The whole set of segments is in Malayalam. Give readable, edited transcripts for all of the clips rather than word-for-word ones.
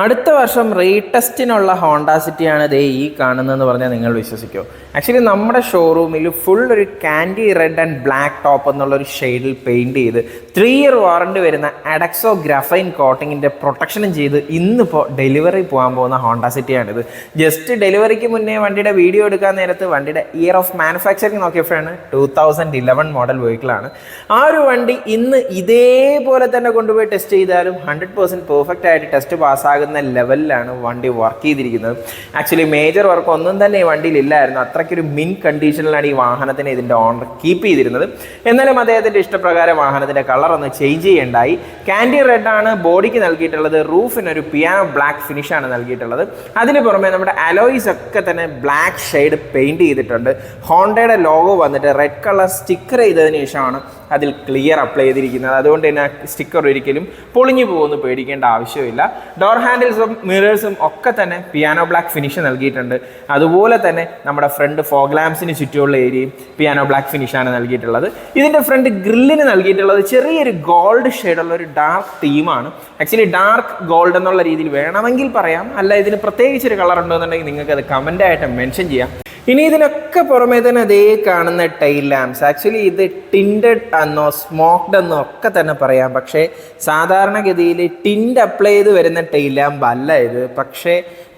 അടുത്ത വർഷം റീടെസ്റ്റിനുള്ള ഹോണ്ട സിറ്റിയാണ് ദേ ഈ കാണുന്നതെന്ന് പറഞ്ഞാൽ നിങ്ങൾ വിശ്വസിക്കുമോ? ആക്ച്വലി നമ്മുടെ ഷോറൂമിൽ ഫുൾ ഒരു candy red and black top എന്നുള്ളൊരു ഷെയ്ഡിൽ പെയിൻറ് ചെയ്ത് 3 ഇയർ വാറണ്ടി വരുന്ന അഡക്സോ ഗ്രഫൈൻ കോട്ടിങ്ങിൻ്റെ പ്രൊട്ടക്ഷനും ചെയ്ത് ഇന്നിപ്പോൾ ഡെലിവറി പോകാൻ പോകുന്ന ഹോണ്ട സിറ്റിയാണിത്. ജസ്റ്റ് ഡെലിവറിക്ക് മുന്നേ വണ്ടിയുടെ വീഡിയോ എടുക്കാൻ നേരത്ത് വണ്ടിയുടെ ഇയർ ഓഫ് മാനുഫാക്ചറിങ് നോക്കിയപ്പോഴാണ് 2011 മോഡൽ വെഹിക്കിളാണ്. ആ ഒരു വണ്ടി ഇന്ന് ഇതേപോലെ തന്നെ കൊണ്ടുപോയി ടെസ്റ്റ് ചെയ്താലും 100% പെർഫെക്റ്റ് ആയിട്ട് ടെസ്റ്റ് പാസ്സാകുന്ന ലെവലിലാണ് വണ്ടി വർക്ക് ചെയ്തിരിക്കുന്നത്. ആക്ച്വലി മേജർ വർക്ക് ഒന്നും തന്നെ ഈ വണ്ടിയിൽ ഇല്ലായിരുന്നു. അത്രയ്ക്കൊരു മിൻ കണ്ടീഷനിലാണ് ഈ വാഹനത്തിനെ ഇതിൻ്റെ ഓണർ കീപ്പ് ചെയ്തിരുന്നത്. എന്നാലും അദ്ദേഹത്തിൻ്റെ ഇഷ്ടപ്രകാരം വാഹനത്തിൻ്റെ കളർ ഒന്ന് ചേഞ്ച് ചെയ്യേണ്ടായി. കാൻഡി റെഡ് ആണ് ബോഡിക്ക് നൽകിയിട്ടുള്ളത്. റൂഫിനൊരു പിയാനോ ബ്ലാക്ക് ഫിനിഷാണ് നൽകിയിട്ടുള്ളത്. അതിന് പുറമെ നമ്മുടെ അലോയ്സ് ഒക്കെ തന്നെ ബ്ലാക്ക് ഷെയ്ഡ് പെയിൻറ് ചെയ്തിട്ടുണ്ട്. ഹോണ്ടയുടെ ലോഗോ വന്നിട്ട് റെഡ് കളർ സ്റ്റിക്കർ ചെയ്തതിന് ശേഷമാണ് അതിൽ ക്ലിയർ അപ്ലൈ ചെയ്തിരിക്കുന്നത്. അതുകൊണ്ട് തന്നെ സ്റ്റിക്കർ ഒരിക്കലും പൊളിഞ്ഞു പോകുമെന്ന് പേടിക്കേണ്ട ആവശ്യമില്ല. ഡോർ ഹാൻഡിൽസും മിറേഴ്സും ഒക്കെ തന്നെ പിയാനോ ബ്ലാക്ക് ഫിനിഷ് നൽകിയിട്ടുണ്ട്. അതുപോലെ തന്നെ നമ്മുടെ ഫ്രണ്ട് ഫോഗ് ലാംപ്സിന് ചുറ്റുമുള്ള ഏരിയയും പിയാനോ ബ്ലാക്ക് ഫിനിഷാണ് നൽകിയിട്ടുള്ളത്. ഇതിൻ്റെ ഫ്രണ്ട് ഗ്രില്ലിന് നൽകിയിട്ടുള്ളത് ചെറിയൊരു ഗോൾഡ് ഷെയ്ഡുള്ള ഒരു ഡാർക്ക് തീമാണ്. ആക്ച്വലി ഡാർക്ക് ഗോൾഡ് എന്നുള്ള രീതിയിൽ വേണമെങ്കിൽ പറയാം, അല്ല ഇതിന് പ്രത്യേകിച്ചൊരു കളർ ഉണ്ടോയെന്നുണ്ടെങ്കിൽ നിങ്ങൾക്ക് അത് കമൻ്റായിട്ട് മെൻഷൻ ചെയ്യാം. ഇനി ഇതിനൊക്കെ പുറമേ തന്നെ അതേ കാണുന്ന ടൈൽ ലാംപ്സ്, ആക്ച്വലി ഇത് ടിൻഡഡ് എന്നോ സ്മോക്ഡ് എന്നോ ഒക്കെ തന്നെ പറയാം. പക്ഷേ സാധാരണഗതിയിൽ ടിൻഡ് അപ്ലൈ ചെയ്ത് വരുന്ന ടൈൽ ലാമ്പ് അല്ല ഇത്. പക്ഷേ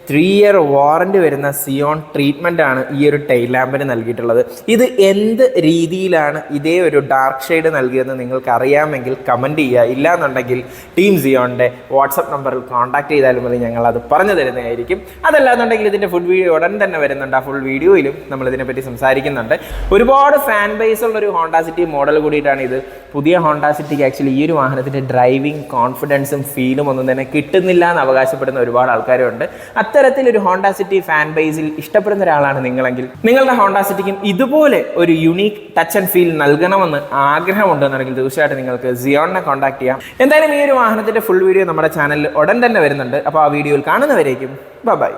3 ഇയർ വാറൻറ്റി വരുന്ന സിയോൺ ട്രീറ്റ്മെൻ്റ് ആണ് ഈ ഒരു ടൈൽ ലാമ്പിന് നൽകിയിട്ടുള്ളത്. ഇത് എന്ത് രീതിയിലാണ് ഇതേ ഒരു ഡാർക്ക് ഷെയ്ഡ് നൽകിയതെന്ന് നിങ്ങൾക്ക് അറിയാമെങ്കിൽ കമൻറ്റ് ചെയ്യുക. ഇല്ലാന്നുണ്ടെങ്കിൽ ടീം സിയോണിൻ്റെ വാട്സപ്പ് നമ്പറിൽ കോൺടാക്ട് ചെയ്താലും മതി, ഞങ്ങളത് പറഞ്ഞു തരുന്നതായിരിക്കും. അതല്ലാന്നുണ്ടെങ്കിൽ ഇതിൻ്റെ ഫുൾ വീഡിയോ ഉടൻ തന്നെ വരുന്നുണ്ട്. ആ ഫുൾ വീഡിയോയിലും നമ്മളിതിനെപ്പറ്റി സംസാരിക്കുന്നുണ്ട്. ഒരുപാട് ഫാൻ ബേസ് ഉള്ളൊരു ഹോണ്ട സിറ്റി മോഡൽ കൂടിയിട്ടാണ് ഇത്. പുതിയ ഹോണ്ട സിറ്റിക്ക് ആക്ച്വലി ഈ ഒരു വാഹനത്തിൻ്റെ ഡ്രൈവിംഗ് കോൺഫിഡൻസും ഫീലും ഒന്നും തന്നെ കിട്ടുന്നില്ല എന്ന് അവകാശപ്പെടുന്ന ഒരുപാട് ആൾക്കാരുണ്ട്. അത്തരത്തിലൊരു ഹോണ്ട സിറ്റി ഫാൻ ബേസിൽ ഇഷ്ടപ്പെടുന്ന ഒരാളാണ് നിങ്ങളെങ്കിൽ നിങ്ങളുടെ ഹോണ്ട സിറ്റിക്കും ഇതുപോലെ ഒരു യുണീക്ക് ടച്ച് ആൻഡ് ഫീൽ നൽകണമെന്ന് ആഗ്രഹമുണ്ടെന്നുണ്ടെങ്കിൽ തീർച്ചയായിട്ടും നിങ്ങൾക്ക് സിയോണിനെ കോൺടാക്ട് ചെയ്യാം. എന്തായാലും ഈ ഒരു വാഹനത്തിൻ്റെ ഫുൾ വീഡിയോ നമ്മുടെ ചാനലിൽ ഉടൻ തന്നെ വരുന്നുണ്ട്. അപ്പോൾ ആ വീഡിയോയിൽ കാണുന്നവരേക്കും ബൈ.